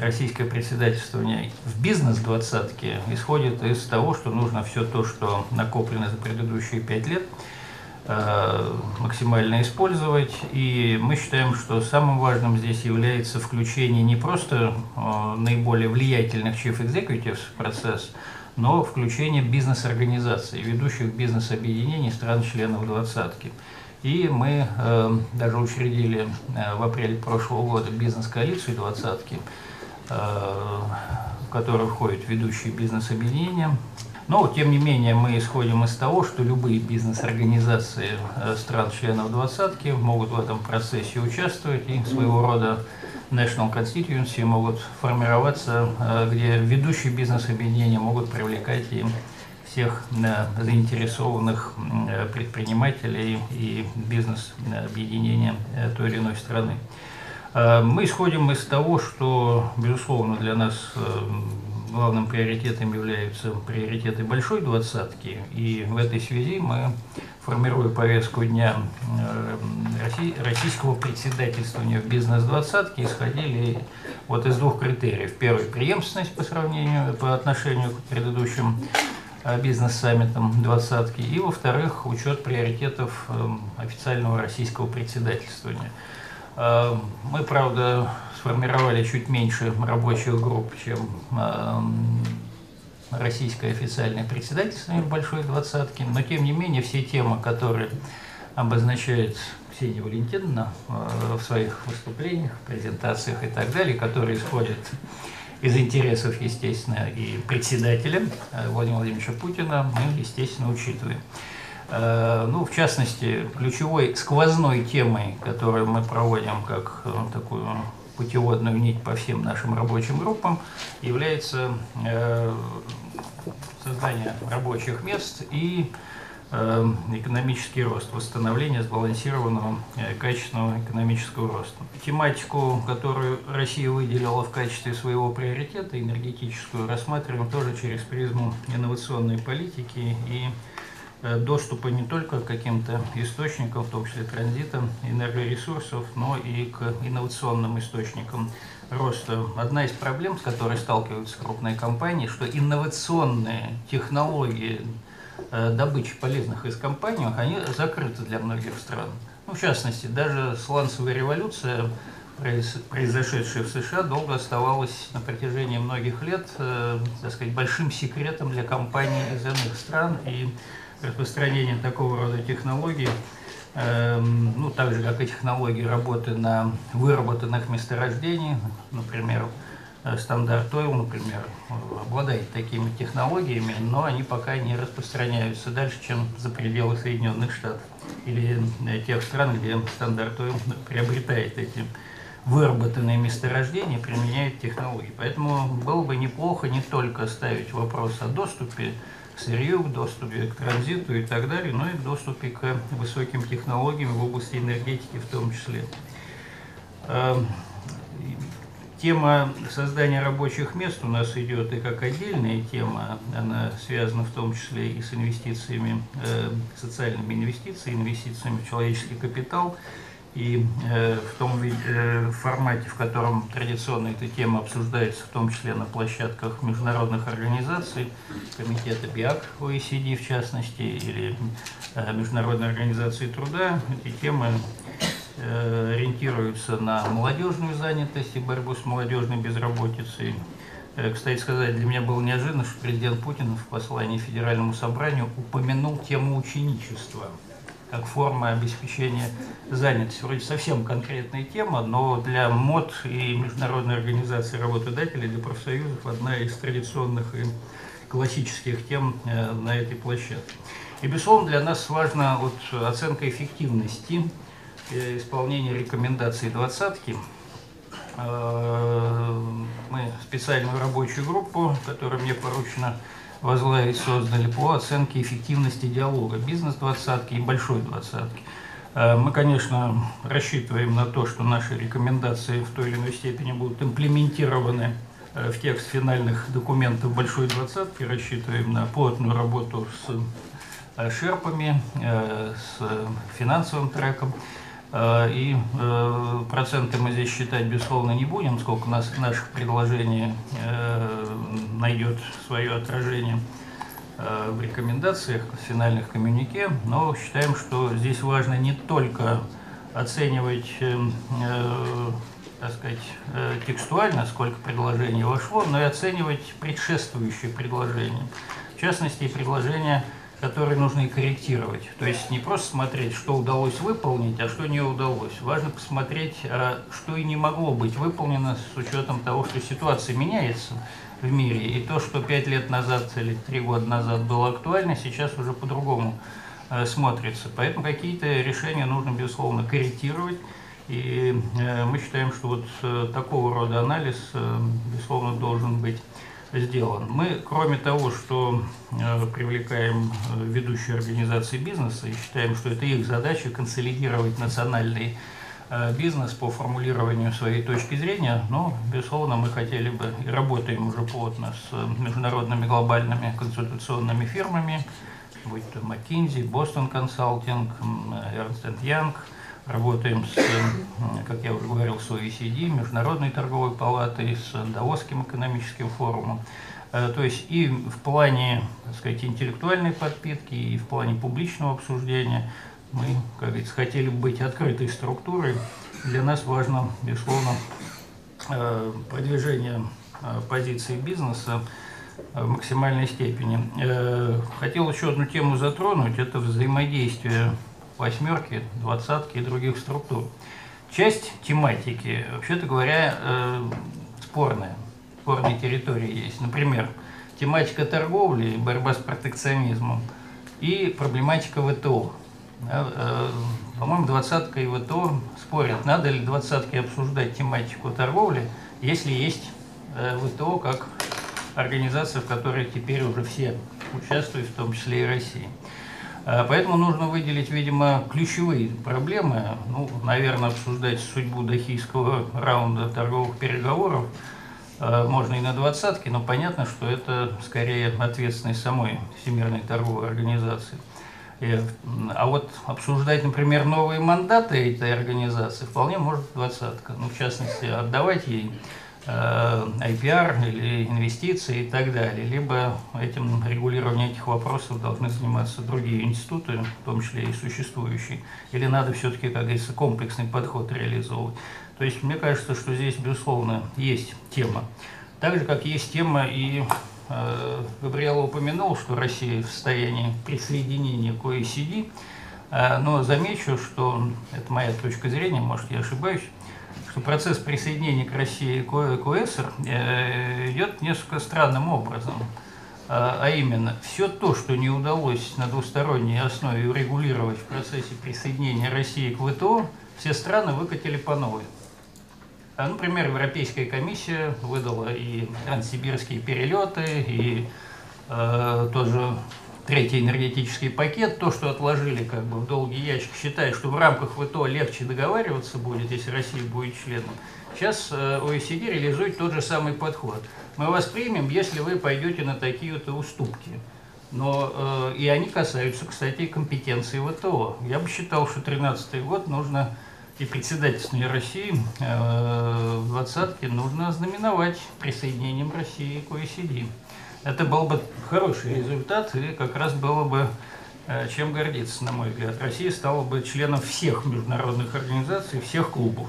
российское председательствование в бизнес-двадцатке исходит из того, что нужно все то, что накоплено за предыдущие 5 лет, максимально использовать. И мы считаем, что самым важным здесь является включение не просто наиболее влиятельных chief executives в процесс, но включение бизнес-организаций, ведущих бизнес-объединений стран-членов двадцатки. И мы даже учредили в апреле прошлого года бизнес-коалицию двадцатки, в которую входят ведущие бизнес-объединения. Но, тем не менее, мы исходим из того, что любые бизнес-организации стран-членов двадцатки могут в этом процессе участвовать, и своего рода national constituency могут формироваться, где ведущие бизнес-объединения могут привлекать и всех заинтересованных предпринимателей и бизнес-объединения той или иной страны. Мы исходим из того, что, безусловно, для нас главным приоритетом являются приоритеты большой двадцатки, и в этой связи мы, формируя повестку дня российского председательствования в бизнес-двадцатке, исходили вот из двух критериев. Первый – преемственность по отношению к предыдущим бизнес-саммитам двадцатки, и, во-вторых, учет приоритетов официального российского председательствования. Мы, правда, сформировали чуть меньше рабочих групп, чем российское официальное председательство в Большой двадцатке, но, тем не менее, все темы, которые обозначает Ксения Валентиновна в своих выступлениях, презентациях и так далее, которые исходят из интересов, естественно, и председателя Владимира Владимировича Путина, мы, естественно, учитываем. Ну, в частности, ключевой сквозной темой, которую мы проводим как такую путеводную нить по всем нашим рабочим группам, является создание рабочих мест и экономический рост, восстановление сбалансированного качественного экономического роста. Тематику, которую Россия выделила в качестве своего приоритета, энергетическую, рассматриваем тоже через призму инновационной политики и доступа не только к каким-то источникам, в том числе транзита энергоресурсов, но и к инновационным источникам роста. Одна из проблем, с которой сталкиваются крупные компании, что инновационные технологии добычи полезных ископаемых, они закрыты для многих стран. Ну, в частности, даже сланцевая революция, произошедшая в США, долго оставалась на протяжении многих лет, так сказать, большим секретом для компаний из иных стран, и распространение такого рода технологий, ну, так же, как и технологии работы на выработанных месторождениях, например, Стандарт Ойл, например, обладает такими технологиями, но они пока не распространяются дальше, чем за пределы Соединенных Штатов или тех стран, где Стандарт Ойл приобретает эти выработанные месторождения, применяет технологии. Поэтому было бы неплохо не только ставить вопрос о доступе к сырью, к доступе к транзиту и так далее, но и к доступе к высоким технологиям в области энергетики в том числе. Тема создания рабочих мест у нас идет и как отдельная тема, она связана в том числе и с инвестициями, социальными инвестициями, инвестициями в человеческий капитал. И в том формате, в котором традиционно эта тема обсуждается, в том числе на площадках международных организаций, комитета БИАК, OECD в частности, или Международной организации труда, эти темы ориентируются на молодежную занятость и борьбу с молодежной безработицей. Кстати сказать, для меня было неожиданно, что президент Путин в послании Федеральному собранию упомянул тему ученичества как форма обеспечения занятости. Вроде совсем конкретная тема, но для МОД и Международной организации работодателей, для профсоюзов одна из традиционных и классических тем на этой площадке. И, безусловно, для нас важна вот оценка эффективности исполнения рекомендаций двадцатки. Мы специальную рабочую группу, которая мне поручена возглавить, создали по оценке эффективности диалога бизнес-двадцатки и большой двадцатки. Мы, конечно, рассчитываем на то, что наши рекомендации в той или иной степени будут имплементированы в текст финальных документов большой двадцатки, рассчитываем на плотную работу с шерпами, с финансовым треком. И проценты мы здесь считать, безусловно, не будем, сколько наших предложений найдет свое отражение в рекомендациях, в финальных коммюнике, но считаем, что здесь важно не только оценивать, так сказать, текстуально, сколько предложений вошло, но и оценивать предшествующие предложения. В частности, предложения, которые нужно корректировать. То есть не просто смотреть, что удалось выполнить, а что не удалось. Важно посмотреть, что и не могло быть выполнено с учетом того, что ситуация меняется в мире. И то, что 5 лет назад или 3 года назад было актуально, сейчас уже по-другому смотрится. Поэтому какие-то решения нужно, безусловно, корректировать. И мы считаем, что вот такого рода анализ, безусловно, должен быть сделан. Мы, кроме того, что привлекаем ведущие организации бизнеса и считаем, что это их задача консолидировать национальный бизнес по формулированию своей точки зрения, но, безусловно, мы хотели бы и работаем уже плотно с международными глобальными консультационными фирмами, будь то McKinsey, Boston Consulting, Ernst & Young. Работаем с, как я уже говорил, с OECD, Международной торговой палатой, с Давосским экономическим форумом. То есть и в плане, так сказать, интеллектуальной подпитки, и в плане публичного обсуждения мы, как говорится, хотели бы быть открытой структурой. Для нас важно, безусловно, продвижение позиции бизнеса в максимальной степени. Хотел еще одну тему затронуть, это взаимодействие восьмерки, двадцатки и других структур. Часть тематики, вообще-то говоря, спорная. Спорные территории есть. Например, тематика торговли, борьба с протекционизмом и проблематика ВТО. По-моему, двадцатка и ВТО спорят, надо ли двадцатке обсуждать тематику торговли, если есть ВТО как организация, в которой теперь уже все участвуют, в том числе и Россия. Поэтому нужно выделить, видимо, ключевые проблемы. Ну, наверное, обсуждать судьбу Дохийского раунда торговых переговоров можно и на двадцатке, но понятно, что это скорее ответственность самой Всемирной торговой организации. А вот обсуждать, например, новые мандаты этой организации вполне может двадцатка. Ну, в частности, отдавать ей IPR или инвестиции и так далее. Либо этим регулированием этих вопросов должны заниматься другие институты, в том числе и существующие. Или надо все-таки, как говорится, комплексный подход реализовывать. То есть мне кажется, что здесь, безусловно, есть тема. Так же, как есть тема, и Габриэлла упомянул, что Россия в состоянии присоединения к OECD, но замечу, что это моя точка зрения, может, я ошибаюсь, что процесс присоединения к России к ОЭСР идет несколько странным образом. А именно, все то, что не удалось на двусторонней основе урегулировать в процессе присоединения России к ВТО, все страны выкатили по новой. Например, Европейская комиссия выдала и транссибирские перелеты, и тоже третий энергетический пакет, то, что отложили как бы в долгий ящик, считая, что в рамках ВТО легче договариваться будет, если Россия будет членом. Сейчас OECD реализует тот же самый подход. Мы вас примем, если вы пойдете на такие-то уступки. Но и они касаются, кстати, компетенции ВТО. Я бы считал, что 2013 год нужно, и председательствование России в двадцатке нужно знаменовать присоединением России к OECD. Это был бы хороший результат, и как раз было бы чем гордиться, на мой взгляд. Россия стала бы членом всех международных организаций, всех клубов.